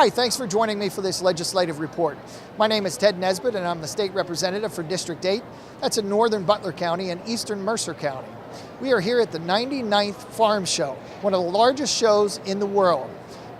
Hi, thanks for joining me for this legislative report. My name is Ted Nesbit and I'm the state representative for District 8. That's in northern Butler County and eastern Mercer County. We are here at the 99th Farm Show, one of the largest shows in the world.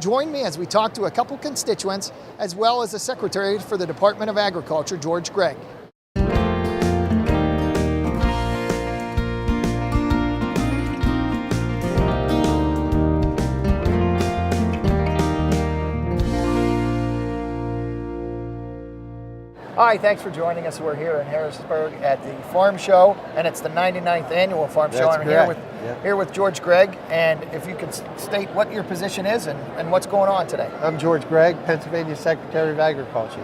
Join me as we talk to a couple constituents as well as the Secretary for the Department of Agriculture, George Gregg. Hi, thanks for joining us. We're here in Harrisburg at the Farm Show, and it's the 99th annual Farm Show. I'm here with George Gregg, and if you could state what your position is and what's going on today. I'm George Gregg, Pennsylvania Secretary of Agriculture.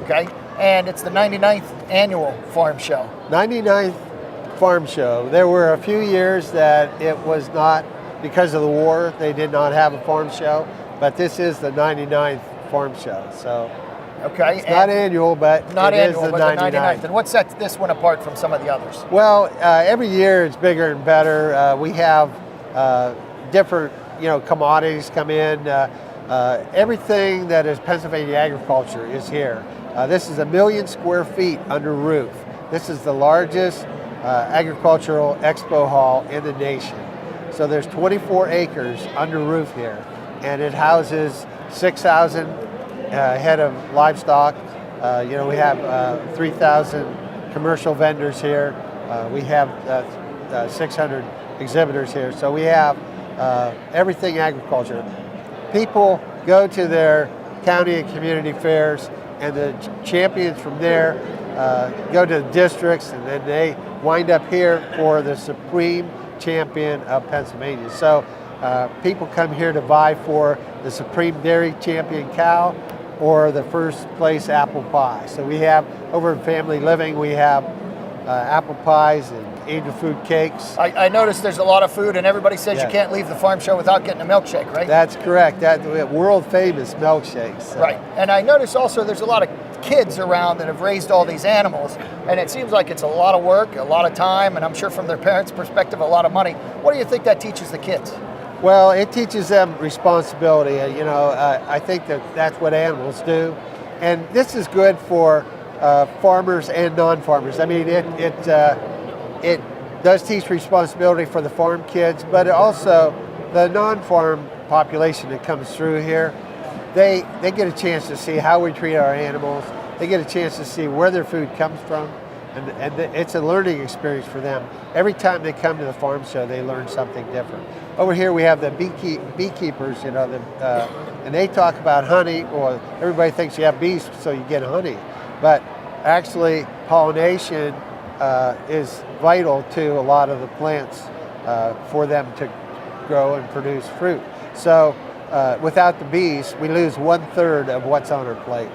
Okay, and it's the 99th annual Farm Show. 99th Farm Show. There were a few years that it was not, because of the war, they did not have a farm show, but this is the 99th Farm Show. So. Okay. It's not annual, but it is the 99th. And what sets this one apart from some of the others? Well, every year it's bigger and better. We have different, commodities come in. Everything that is Pennsylvania agriculture is here. This is 1 million square feet under roof. This is the largest agricultural expo hall in the nation. So there's 24 acres under roof here, and it houses 6,000 head of livestock. We have 3,000 commercial vendors here. We have 600 exhibitors here. So we have everything agriculture. People go to their county and community fairs, and the champions from there go to the districts, and then they wind up here for the supreme champion of Pennsylvania. So people come here to vie for the Supreme Dairy Champion cow or the first place apple pie. So we have, over in Family Living, we have apple pies and angel food cakes. I noticed there's a lot of food, and everybody says you can't leave the farm show without getting a milkshake, right? That's correct. That world famous milkshakes. So. Right. And I noticed also there's a lot of kids around that have raised all these animals, and it seems like it's a lot of work, a lot of time, and I'm sure from their parents' perspective, a lot of money. What do you think that teaches the kids? Well, it teaches them responsibility. I think that's what animals do, and this is good for farmers and non-farmers. I mean, it does teach responsibility for the farm kids, but also the non-farm population that comes through here. They get a chance to see how we treat our animals. They get a chance to see where their food comes from, and it's a learning experience for them. Every time they come to the farm show, they learn something different. Over here we have the beekeepers, and they talk about honey. Well, everybody thinks you have bees so you get honey, but actually pollination is vital to a lot of the plants for them to grow and produce fruit. So without the bees, we lose 1/3 of what's on our plate.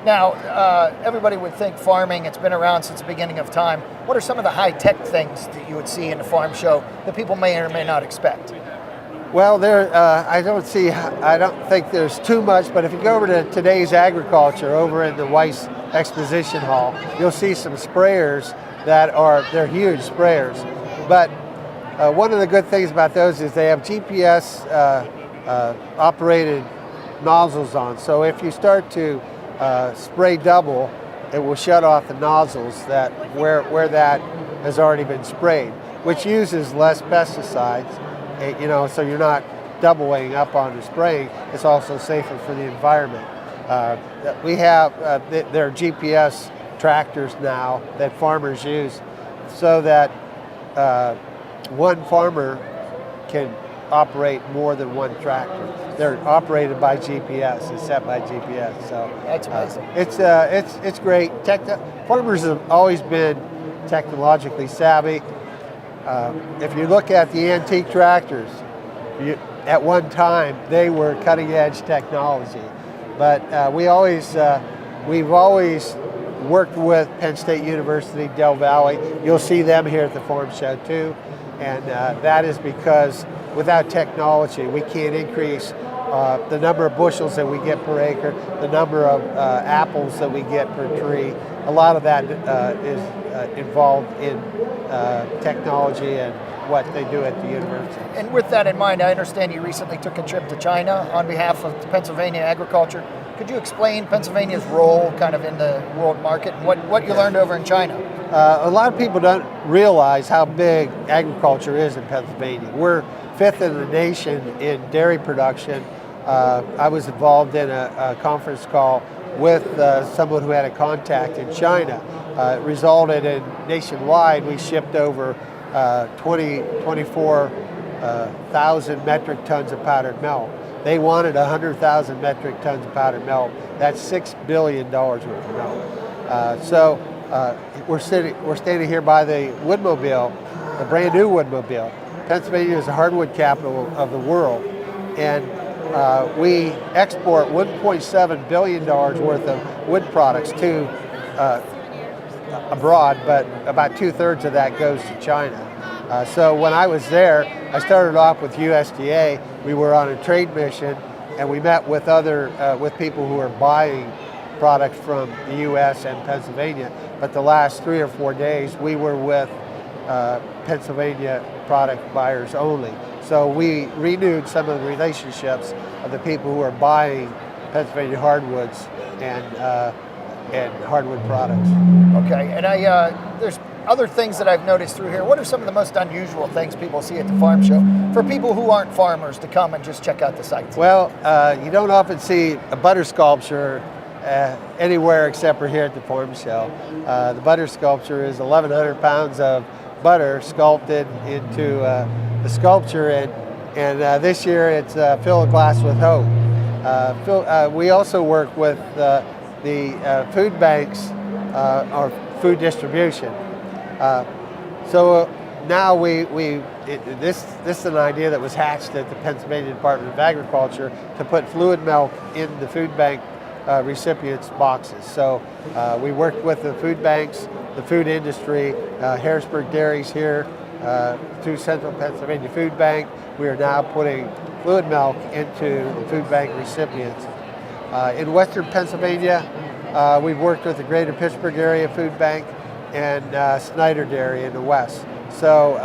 Now, everybody would think farming, it's been around since the beginning of time. What are some of the high-tech things that you would see in the farm show that people may or may not expect? Well, I don't think there's too much, but if you go over to Today's Agriculture over in the Weiss Exposition Hall, you'll see some sprayers they're huge sprayers. But one of the good things about those is they have GPS operated nozzles on. So if you start to spray double, it will shut off the nozzles where that has already been sprayed, which uses less pesticides. So you're not doubling up on the spraying. It's also safer for the environment. We have their GPS tractors now that farmers use, so that one farmer can operate more than one tractor. They're operated by GPS, it's set by GPS. So that's amazing. It's great. Farmers have always been technologically savvy. If you look at the antique tractors, at one time they were cutting edge technology, but we've always worked with Penn State University, Del Valley. You'll see them here at the Farm Show too, and that is because without technology we can't increase the number of bushels that we get per acre, the number of apples that we get per tree. A lot of that is involved in technology and what they do at the university. And with that in mind, I understand you recently took a trip to China on behalf of Pennsylvania agriculture. Could you explain Pennsylvania's role kind of in the world market and what you learned over in China? A lot of people don't realize how big agriculture is in Pennsylvania. We're fifth in the nation in dairy production. I was involved in a conference call with someone who had a contact in China. It resulted in nationwide, we shipped over 24,000 metric tons of powdered milk. They wanted 100,000 metric tons of powdered milk. That's $6 billion worth of milk. We're standing here by the Woodmobile, the brand new Woodmobile. Pennsylvania is the hardwood capital of the world, and we export $1.7 billion worth of wood products to abroad, but about 2/3 of that goes to China. So when I was there, I started off with USDA. We were on a trade mission, and we met with with people who were buying products from the U.S. and Pennsylvania. But the last 3 or 4 days, we were with Pennsylvania product buyers only. So we renewed some of the relationships of the people who are buying Pennsylvania hardwoods and hardwood products. Okay, and there's other things that I've noticed through here. What are some of the most unusual things people see at the farm show for people who aren't farmers to come and just check out the site? Well, you don't often see a butter sculpture anywhere except for here at the farm show. The butter sculpture is 1,100 pounds of butter sculpted into the sculpture, and this year it's Fill a Glass with Hope. We also work with the food banks or food distribution. So now this is an idea that was hatched at the Pennsylvania Department of Agriculture to put fluid milk in the food bank recipients' boxes. So we worked with the food banks, the food industry, Harrisburg Dairies here, through Central Pennsylvania Food Bank. We are now putting fluid milk into the food bank recipients. In Western Pennsylvania, we've worked with the Greater Pittsburgh Area Food Bank and Snyder Dairy in the west. So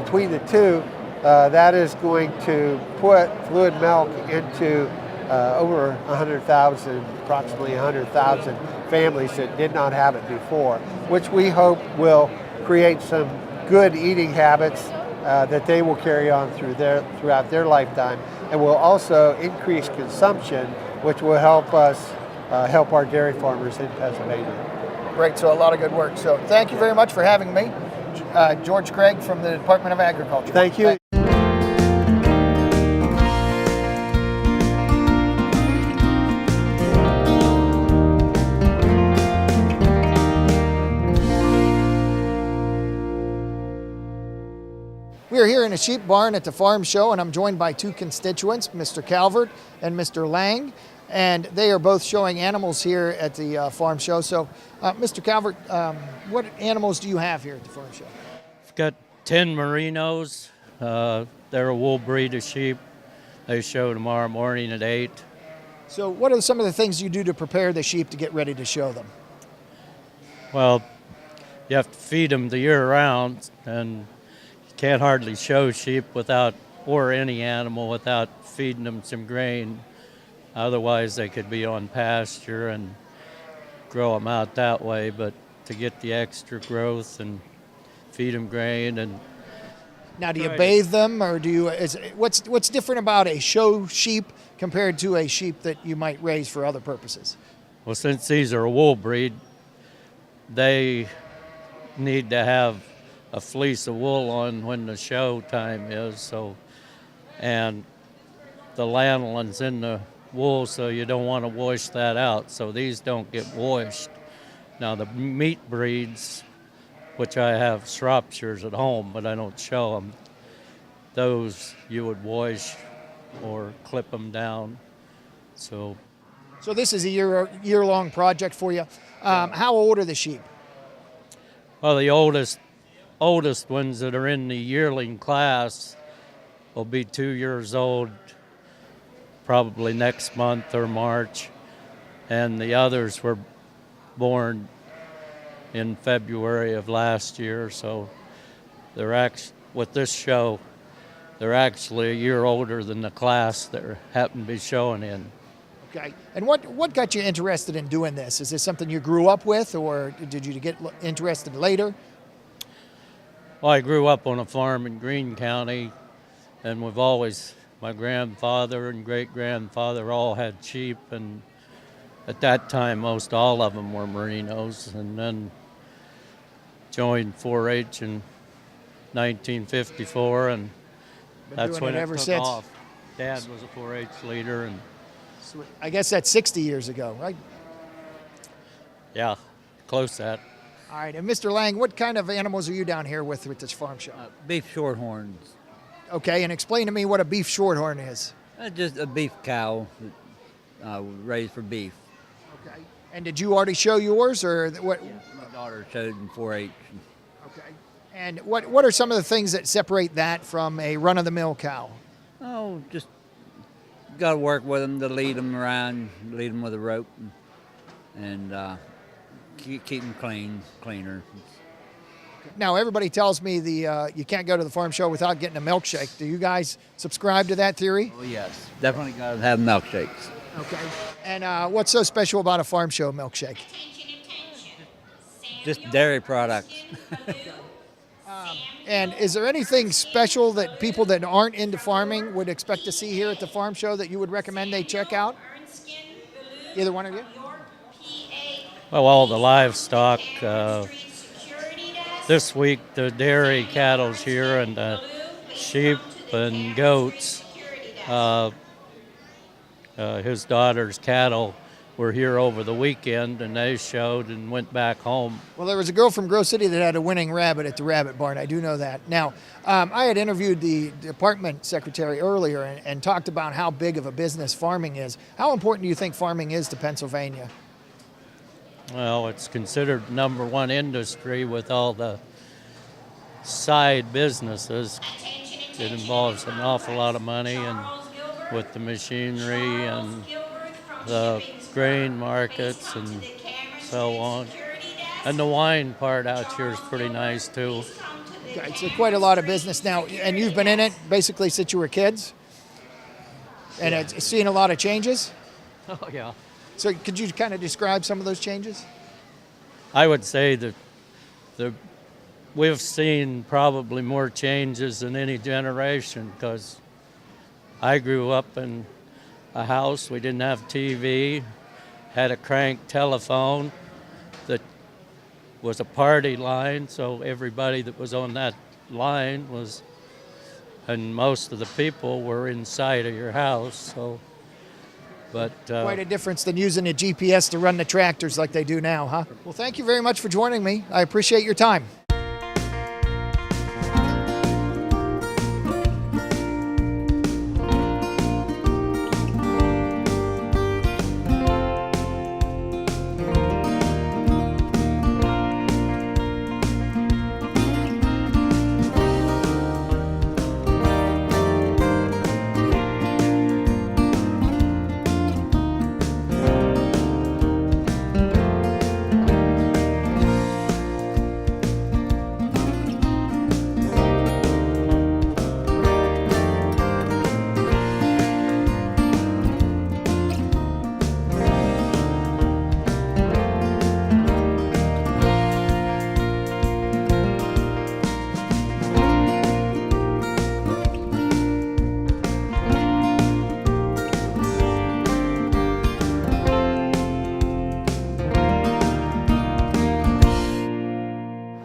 between the two, that is going to put fluid milk into over 100,000, approximately 100,000 families that did not have it before, which we hope will create some good eating habits that they will carry on throughout their lifetime, and will also increase consumption, which will help us help our dairy farmers in Pennsylvania. Great, so a lot of good work. So thank you very much for having me. George Craig from the Department of Agriculture. Thank you. We are here in a sheep barn at the farm show, and I'm joined by two constituents, Mr. Calvert and Mr. Lang, and they are both showing animals here at the farm show. So, Mr. Calvert, what animals do you have here at the farm show? I've got 10 merinos. They're a wool breed of sheep. They show tomorrow morning at 8. So what are some of the things you do to prepare the sheep to get ready to show them? Well, you have to feed them the year round, and can't hardly show sheep or any animal without feeding them some grain. Otherwise, they could be on pasture and grow them out that way. But to get the extra growth and feed them grain. And now, do you bathe them, or what's different about a show sheep compared to a sheep that you might raise for other purposes? Well, since these are a wool breed, they need to have a fleece of wool on when the show time is, and the lanolin's in the wool, so you don't want to wash that out, so these don't get washed. Now the meat breeds, which I have Shropshires at home, but I don't show them, those you would wash or clip them down. So this is a year-long project for you. How old are the sheep? Well, the oldest ones that are in the yearling class will be 2 years old probably next month or March, and the others were born in February of last year, so they're with this show, they're actually a year older than the class that happen to be showing in. Okay. And what got you interested in doing this? Is this something you grew up with, or did you get interested later? Well, I grew up on a farm in Greene County, and my grandfather and great-grandfather all had sheep, and at that time, most all of them were merinos, and then joined 4-H in 1954, and that's when it ever took since. off. Dad was a 4-H leader, and I guess that's 60 years ago, right? yeah, close to that. All right. And Mr. Lang, what kind of animals are you down here with this farm show? Beef shorthorns. Okay, and explain to me what a beef shorthorn is. Just a beef cow raised for beef. Okay. And did you already show yours, or what? Yeah, my daughter showed in 4-H. Okay. And what are some of the things that separate that from a run-of-the-mill cow? Oh, just got to work with them to lead them around, lead them with a rope, and keep them cleaner. Now, everybody tells me you can't go to the farm show without getting a milkshake. Do you guys subscribe to that theory? Oh yes, definitely got to have milkshakes. Okay. And what's so special about a farm show milkshake? Just dairy products. And is there anything special that people that aren't into farming would expect to see here at the farm show that you would recommend they check out? Either one of you? Well, all the livestock. This week, the dairy cattle's here, and the sheep and goats. His daughter's cattle were here over the weekend, and they showed and went back home. Well, there was a girl from Grove City that had a winning rabbit at the rabbit barn. I do know that. Now, I had interviewed the department secretary earlier and talked about how big of a business farming is. How important do you think farming is to Pennsylvania? Well, it's considered #1 industry with all the side businesses. It involves an awful lot of money, and with the machinery and the grain markets and so on. And the wine part out here is pretty nice too. Okay, so quite a lot of business now, and you've been in it basically since you were kids? And it's seen a lot of changes? Oh, yeah. So could you kind of describe some of those changes? I would say that we've seen probably more changes than any generation, because I grew up in a house, we didn't have TV, had a crank telephone that was a party line, so everybody that was on that line was, and most of the people were inside of your house, so. But quite a difference than using a GPS to run the tractors like they do now, huh? Well, thank you very much for joining me. I appreciate your time.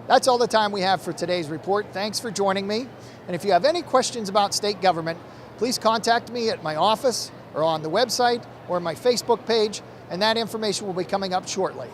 That's all the time we have for today's report. Thanks for joining me. And if you have any questions about state government, please contact me at my office or on the website or my Facebook page, and that information will be coming up shortly.